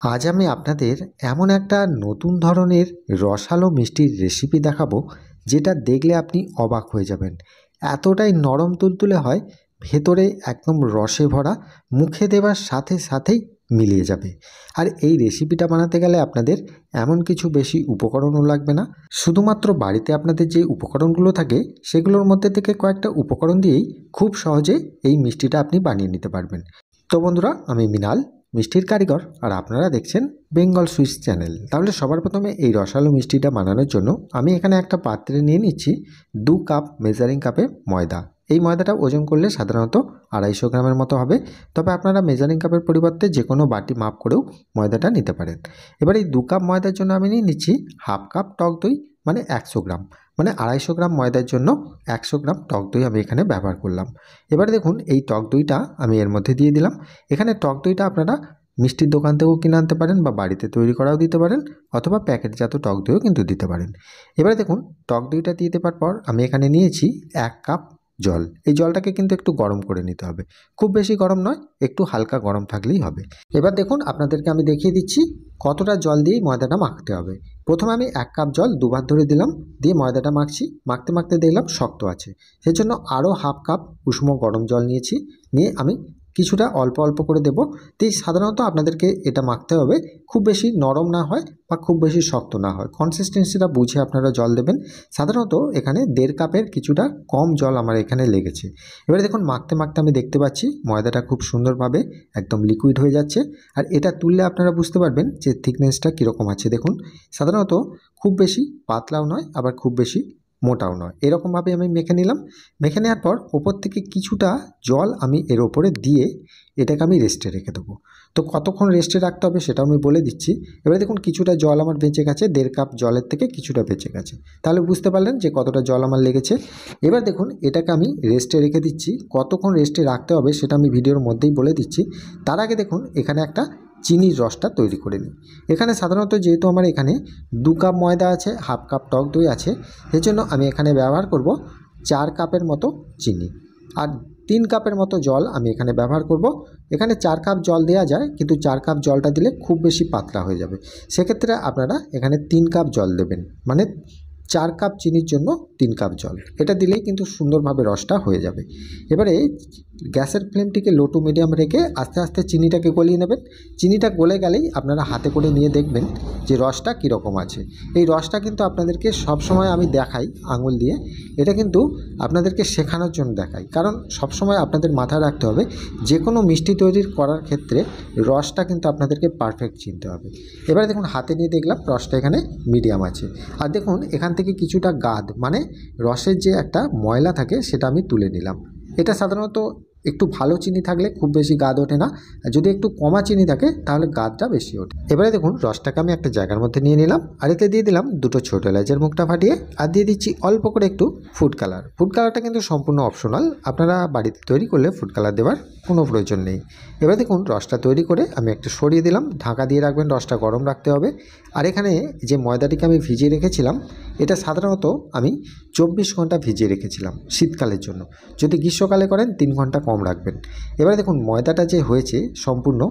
আজ আমি আপনাদের এমন একটা নতুন ধরনের রসালো মিষ্টির রেসিপি দেখাবো, যেটা দেখলে আপনি অবাক হয়ে যাবেন। এতটাই নরম তুলতুলে হয়, ভেতরে একদম রসে ভরা, মুখে দেওয়ার সাথে সাথেই মিলিয়ে যাবে। আর এই রেসিপিটা বানাতে গেলে আপনাদের এমন কিছু বেশি উপকরণও লাগবে না। শুধুমাত্র বাড়িতে আপনাদের যে উপকরণগুলো থাকে সেগুলোর মধ্যে থেকে কয়েকটা উপকরণ দিয়েই খুব সহজে এই মিষ্টিটা আপনি বানিয়ে নিতে পারবেন। তো বন্ধুরা, আমি মৃণাল, মিষ্টির কারিগর, আর আপনারা দেখছেন বেঙ্গল সুইটস চ্যানেল। তাহলে সবার প্রথমে এই রসালো মিষ্টিটা বানানোর জন্য আমি এখানে একটা পাত্রে নিয়ে নিচ্ছি 2 কাপ মেজারিং কাপে ময়দা। এই ময়দাটা ওজন করলে সাধারণত 250 গ্রামের মতো হবে, তবে আপনারা মেজারিং কাপের পরিবর্তে যে কোনো বাটি মাপ করেও ময়দাটা নিতে পারেন। এবার এই 2 কাপ ময়দার জন্য আমি নিয়ে নিচ্ছি হাফ কাপ টক দই, মানে 100 গ্রাম, মানে 250 গ্রাম ময়দার জন্য 100 গ্রাম টক দই আমি এখানে ব্যবহার করলাম। এবারে দেখুন, এই টক দইটা আমি এর মধ্যে দিয়ে দিলাম। এখানে টক দইটা আপনারা মিষ্টির দোকান থেকেও কিনে আনতে পারেন, বা বাড়িতে তৈরি করাও দিতে পারেন, অথবা প্যাকেটজাত টক দইও কিন্তু দিতে পারেন। এবারে দেখুন, টক দইটা দিয়ে দেওয়ার পর আমি এখানে নিয়েছি 1 কাপ জল। এই জলটাকে কিন্তু একটু গরম করে নিতে হবে, খুব বেশি গরম নয়, একটু হালকা গরম থাকলেই হবে। এবার দেখুন, আপনাদেরকে আমি দেখিয়ে দিচ্ছি কতটা জল দিয়ে ময়দাটা মাখতে হবে। প্রথমে আমি 1 কাপ জল দুবার ধরে দিলাম, দিয়ে ময়দাটা মাখছি। মাখতে মাখতে দেখলাম শক্ত আছে, সেজন্য আরও হাফ কাপ উষ্ণ গরম জল নিয়েছি। নিয়ে আমি কিছুটা অল্প অল্প করে দেবো। তাই সাধারণত আপনাদেরকে এটা মাখতে হবে, খুব বেশি নরম না হয় বা খুব বেশি শক্ত না হয়, কনসিস্টেন্সিটা বুঝে আপনারা জল দেবেন। সাধারণত এখানে 1.5 কাপের কিছুটা কম জল আমার এখানে লেগেছে। এবারে দেখুন, মাখতে মাখতে আমি দেখতে পাচ্ছি ময়দাটা খুব সুন্দরভাবে একদম লিকুইড হয়ে যাচ্ছে। আর এটা তুললে আপনারা বুঝতে পারবেন যে থিকনেসটা কীরকম আছে। দেখুন, সাধারণত খুব বেশি পাতলাও নয়, আবার খুব বেশি মোটাও নয়, এরকমভাবে আমি মেখে নিলাম। মেখে নেওয়ার পর ওপর থেকে কিছুটা জল আমি এর ওপরে দিয়ে এটাকে আমি রেস্টে রেখে দেবো। তো কতক্ষণ রেস্টে রাখতে হবে সেটাও আমি বলে দিচ্ছি। এবারে দেখুন, কিছুটা জল আমার বেঁচে গেছে, 1.5 কাপ জলের থেকে কিছুটা বেঁচে গেছে। তাহলে বুঝতে পারলেন যে কতটা জল আমার লেগেছে। এবার দেখুন, এটাকে আমি রেস্টে রেখে দিচ্ছি। কতক্ষণ রেস্টে রাখতে হবে সেটা আমি ভিডিওর মধ্যেই বলে দিচ্ছি। তার আগে দেখুন, এখানে একটা চিনির রসটা তৈরি করে নিই। এখানে সাধারণত যেহেতু আমার এখানে 2 কাপ ময়দা আছে, হাফ কাপ টক দই আছে, সেজন্য আমি এখানে ব্যবহার করব 4 কাপের মতো চিনি, আর 3 কাপের মতো জল আমি এখানে ব্যবহার করব। এখানে 4 কাপ জল দেওয়া যায়, কিন্তু 4 কাপ জলটা দিলে খুব বেশি পাতলা হয়ে যাবে। সেক্ষেত্রে আপনারা এখানে 3 কাপ জল দেবেন, মানে 4 কাপ চিনির জন্য 3 কাপ জল। এটা দিলেই কিন্তু সুন্দরভাবে রসটা হয়ে যাবে। এবারে গ্যাসের ফ্লেমটিকে লো টু মিডিয়াম রেখে আস্তে আস্তে চিনিটাকে গলিয়ে নেবেন। চিনিটা গলে গেলেই আপনারা হাতে করে নিয়ে দেখবেন যে রসটা কীরকম আছে। এই রসটা কিন্তু আপনাদেরকে সবসময় আমি দেখাই আঙুল দিয়ে, এটা কিন্তু আপনাদেরকে শেখানোর জন্য দেখাই, কারণ সবসময় আপনাদের মাথায় রাখতে হবে যে কোনো মিষ্টি তৈরি করার ক্ষেত্রে রসটা কিন্তু আপনাদেরকে পারফেক্ট চিনতে হবে। এবারে দেখুন, হাতে নিয়ে দেখলাম রসটা এখানে মিডিয়াম আছে। আর দেখুন, এখান থেকে কিছুটা গাদ, মানে রসের যে একটা ময়লা থাকে, সেটা আমি তুলে নিলাম। এটা সাধারণত একটু ভালো চিনি থাকলে খুব বেশি গাদ ওঠে না, আর যদি একটু কমা চিনি থাকে তাহলে গাদটা বেশি ওঠে। এবারে দেখুন, রসটাকে আমি একটা জায়গার মধ্যে নিয়ে নিলাম, আর এতে দিয়ে দিলাম 2টো ছোটো এলাচের মুখটা ফাটিয়ে, আর দিয়ে দিচ্ছি অল্প করে একটু ফুড কালার। ফুড কালারটা কিন্তু সম্পূর্ণ অপশনাল, আপনারা বাড়িতে তৈরি করলে ফুড কালার দেওয়ার কোনো প্রয়োজন নেই। এবার দেখুন, রসটা তৈরি করে আমি একটু সরিয়ে দিলাম। ঢাকা দিয়ে রাখবেন, রসটা গরম রাখতে হবে। আর এখানে যে ময়দাটিকে আমি ভিজিয়ে রেখেছিলাম, এটা সাধারণত আমি 24 ঘন্টা ভিজিয়ে রেখেছিলাম শীতকালের জন্য। যদি গ্রীষ্মকালে করেন 3 ঘন্টা কম রাখবেন। এবারে দেখুন, ময়দাটা যে হয়েছে সম্পূর্ণ,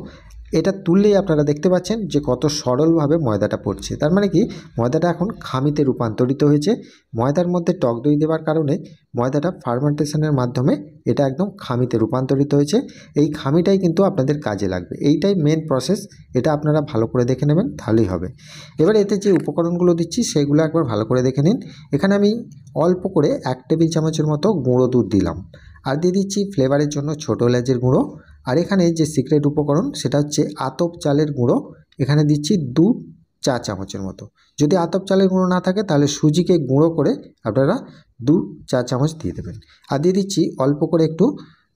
এটা তুললেই আপনারা দেখতে পাচ্ছেন যে কত সরলভাবে ময়দাটা পড়ছে। তার মানে কি, ময়দাটা এখন খামিতে রূপান্তরিত হয়েছে। ময়দার মধ্যে টক দই দেওয়ার কারণে ময়দাটা ফার্মেন্টেশনের মাধ্যমে এটা একদম খামিতে রূপান্তরিত হয়েছে। এই খামিটাই কিন্তু আপনাদের কাজে লাগবে, এইটাই মেন প্রসেস। এটা আপনারা ভালো করে দেখে নেবেন, তাহলেই হবে। এবার এতে যে উপকরণগুলো দিচ্ছি সেগুলো একবার ভালো করে দেখে নিন। এখানে আমি অল্প করে 1 টেবিল চামচের মতো গুঁড়ো দুধ দিলাম, আর দিয়ে দিচ্ছি ফ্লেভারের জন্য ছোটো এলাচের গুঁড়ো। আর এখানে যে সিক্রেট উপকরণ সেটা হচ্ছে আতপ চালের গুঁড়ো। এখানে দিচ্ছি 2 চা চামচের মতো। যদি আতপ চালের গুঁড়ো না থাকে তাহলে সুজিকে গুঁড়ো করে আপনারা 2 চা চামচ দিয়ে দেবেন। আর দিয়ে দিচ্ছি অল্প করে একটু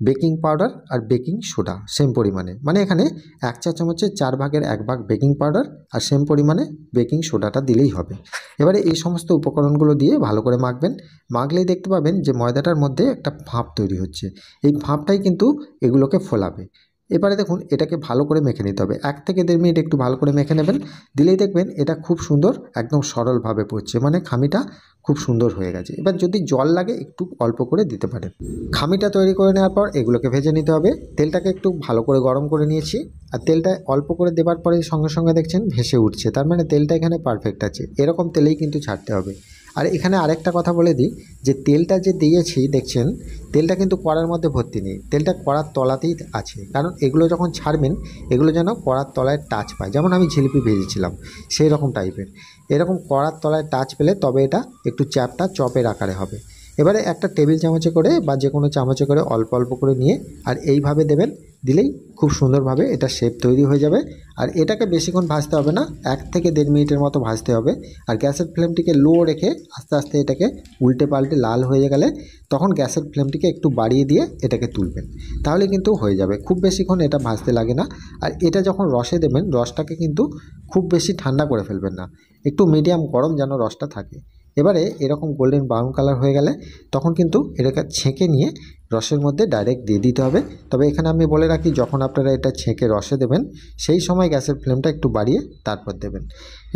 বেকিং পাউডার আর বেকিং সোডা সেম পরিমাণে, মানে এখানে 1 চা চামচের 4 ভাগের 1 ভাগ বেকিং পাউডার আর সেম পরিমাণে বেকিং সোডাটা দিলেই হবে। এবারে এই সমস্ত উপকরণগুলো দিয়ে ভালো করে মাখবেন। মাখলেই দেখতে পাবেন যে ময়দাটার মধ্যে একটা ভাঁপ তৈরি হচ্ছে। এই ভাঁপটাই কিন্তু এগুলোকে ফোলাবে। এবারে দেখুন এটাকে ভালো করে মেখে নিতে হবে, 1 থেকে 1.5 মিনিট একটু ভালো করে মেখে নেবেন। দিলেই দেখবেন এটা খুব সুন্দর একদম সরলভাবে পড়ছে, মানে খামিটা খুব সুন্দর হয়ে গেছে। এবার যদি জল লাগে একটু অল্প করে দিতে পারেন। খামিটা তৈরি করে নেওয়ার পর এগুলোকে ভেজে নিতে হবে। তেলটাকে একটু ভালো করে গরম করে নিয়েছি, আর তেলটা অল্প করে দেওয়ার পরে সঙ্গে সঙ্গে দেখছেন ভেসে উঠছে, তার মানে তেলটা এখানে পারফেক্ট আছে। এরকম তেলেই কিন্তু ছাড়তে হবে। আর এখানে আরেকটা কথা বলে দিই যে তেলটা যে দিয়েছি দেখছেন তেলটা কিন্তু কড়ার মধ্যে ভর্তি নেই, তেলটা কড়ার তলাতেই আছে। কারণ এগুলো যখন ছাড়বেন এগুলো যেন কড়ার তলায় টাচ পায়, যেমন আমি জিলিপি ভেজেছিলাম সেই রকম টাইপের। এরকম কড়ার তলায় টাচ পেলে তবে এটা একটু চ্যাপটা চপের আকারে হবে। এবারে একটা টেবিল চামচে করে বা যে কোনো চামচে করে অল্প অল্প করে নিয়ে আর এইভাবে দেবেন, দিলেই খুব সুন্দরভাবে এটা শেপ তৈরি হয়ে যাবে। আর এটাকে বেশিক্ষণ ভাজতে হবে না, 1 থেকে 1.5 মিনিটের মতো ভাজতে হবে। আর গ্যাসের ফ্লেমটিকে লো রেখে আস্তে আস্তে এটাকে উল্টে পাল্টে লাল হয়ে গেলে তখন গ্যাসের ফ্লেমটিকে একটু বাড়িয়ে দিয়ে এটাকে তুলবেন, তাহলে কিন্তু হয়ে যাবে। খুব বেশিক্ষণ এটা ভাজতে লাগে না। আর এটা যখন রসে দেবেন রসটাকে কিন্তু খুব বেশি ঠান্ডা করে ফেলবেন না, একটু মিডিয়াম গরম যেন রসটা থাকে। এবারে এরকম গোল্ডেন ব্রাউন কালার হয়ে গেলে তখন কিন্তু এটাকে ছেঁকে নিয়ে রসের মধ্যে ডাইরেক্ট দিয়ে দিতে হবে। তবে এখানে আমি বলে রাখি যখন আপনারা এটা ছেঁকে রসে দেবেন সেই সময় গ্যাসের ফ্লেমটা একটু বাড়িয়ে তারপর দেবেন।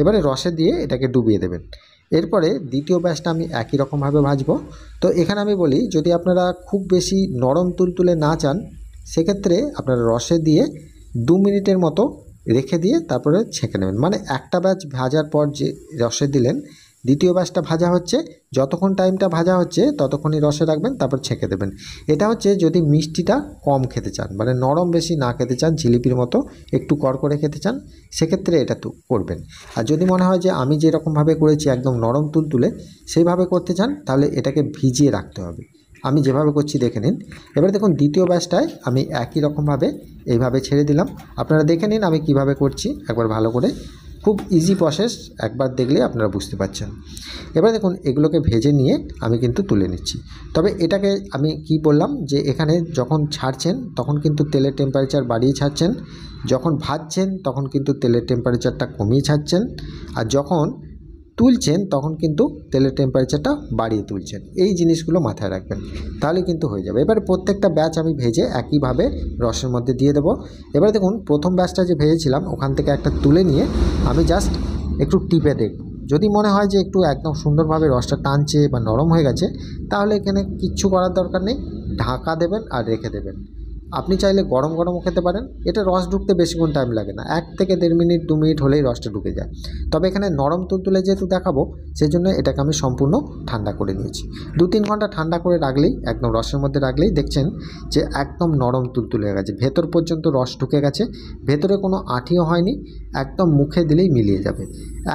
এবারে রসে দিয়ে এটাকে ডুবিয়ে দেবেন। এরপরে দ্বিতীয় ব্যাচটা আমি একই রকমভাবে ভাজবো। তো এখানে আমি বলি যদি আপনারা খুব বেশি নরম তুলতুলে না চান সেক্ষেত্রে আপনারা রসে দিয়ে 2 মিনিটের মতো রেখে দিয়ে তারপরে ছেঁকে নেবেন। মানে একটা ব্যাচ ভাজার পর যে রসে দিলেন দ্বিতীয় ব্যাচটা ভাজা হচ্ছে, যতক্ষণ টাইমটা ভাজা হচ্ছে ততক্ষণই রসে রাখবেন, তারপর ছেঁকে দেবেন। এটা হচ্ছে যদি মিষ্টিটা কম খেতে চান, মানে নরম বেশি না খেতে চান, জিলিপির মতো একটু করকরে খেতে চান, সেক্ষেত্রে এটা তো করবেন। আর যদি মনে হয় যে আমি যেরকমভাবে করেছি একদম নরম তুলতুলে সেইভাবে করতে চান তাহলে এটাকে ভিজিয়ে রাখতে হবে। আমি যেভাবে করছি দেখে নিন। এবারে দেখুন দ্বিতীয় ব্যাচটায় আমি একই রকমভাবে এইভাবে ছেড়ে দিলাম। আপনারা দেখে নিন আমি কিভাবে করছি একবার ভালো করে, খুব ইজি প্রসেস, একবার দেখলে আপনারা বুঝতে পারছেন। এবার দেখুন এগুলোকে ভেজে নিয়ে আমি কিন্তু তুলে নিচ্ছি। তবে এটাকে আমি কি বললাম যে এখানে যখন ছাড়ছেন তখন কিন্তু তেলের টেম্পারেচার বাড়িয়ে ছাড়ছেন, যখন ভাজছেন তখন কিন্তু তেলের টেম্পারেচারটা কমিয়ে ছাড়ছেন, আর যখন তুলছেন তখন কিন্তু তেলের টেম্পারেচারটা বাড়িয়ে তুলছেন। এই জিনিসগুলো মাথায় রাখবেন, তাহলে কিন্তু হয়ে যাবে। এবার প্রত্যেকটা ব্যাচ আমি ভেজে একইভাবে রসের মধ্যে দিয়ে দেবো। এবার দেখুন প্রথম ব্যাচটা যে ভেজেছিলাম ওখান থেকে একটা তুলে নিয়ে আমি জাস্ট একটু টিপে দেখব, যদি মনে হয় যে একটু একদম সুন্দরভাবে রসটা টানছে বা নরম হয়ে গেছে তাহলে এখানে কিচ্ছু করার দরকার নেই, ঢাকা দেবেন আর রেখে দেবেন। আপনি চাইলে গরম গরমও খেতে পারেন, এটা রস ঢুকতে বেশিক্ষণ টাইম লাগে না, 1 থেকে 1.5 মিনিট 2 মিনিট হলেই রসটা ঢুকে যায়। তবে এখানে নরম তুলতুলে যেহেতু দেখাবো সেই জন্য এটাকে আমি সম্পূর্ণ ঠান্ডা করে নিয়েছি। 2-3 ঘন্টা ঠান্ডা করে রাখলেই একদম রসের মধ্যে রাখলেই দেখছেন যে একদম নরম তুলতুলে হয়ে গেছে, ভেতর পর্যন্ত রস ঢুকে গেছে, ভেতরে কোনো আঠিও হয়নি, একদম মুখে দিলেই মিলিয়ে যাবে।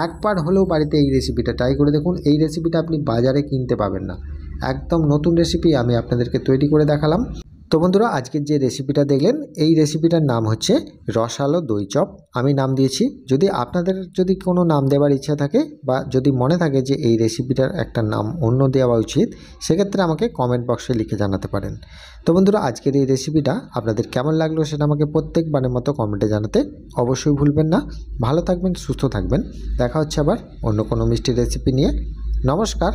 একবার হলেও বাড়িতে এই রেসিপিটা ট্রাই করে দেখুন, এই রেসিপিটা আপনি বাজারে কিনতে পাবেন না, একদম নতুন রেসিপি আমি আপনাদেরকে তৈরি করে দেখালাম। তো বন্ধুরা আজকের যে রেসিপিটা দেখলেন এই রেসিপিটার নাম হচ্ছে রসালো দই চপ, আমি নাম দিয়েছি। যদি আপনাদের যদি কোনো নাম দেওয়ার ইচ্ছা থাকে বা যদি মনে থাকে যে এই রেসিপিটার একটা নাম অন্য দেওয়া উচিত সেক্ষেত্রে আমাকে কমেন্ট বক্সে লিখে জানাতে পারেন। তো বন্ধুরা আজকের এই রেসিপিটা আপনাদের কেমন লাগলো সেটা আমাকে প্রত্যেকবারের মতো কমেন্টে জানাতে অবশ্যই ভুলবেন না। ভালো থাকবেন, সুস্থ থাকবেন, দেখা হচ্ছে আবার অন্য কোনো মিষ্টি রেসিপি নিয়ে। নমস্কার।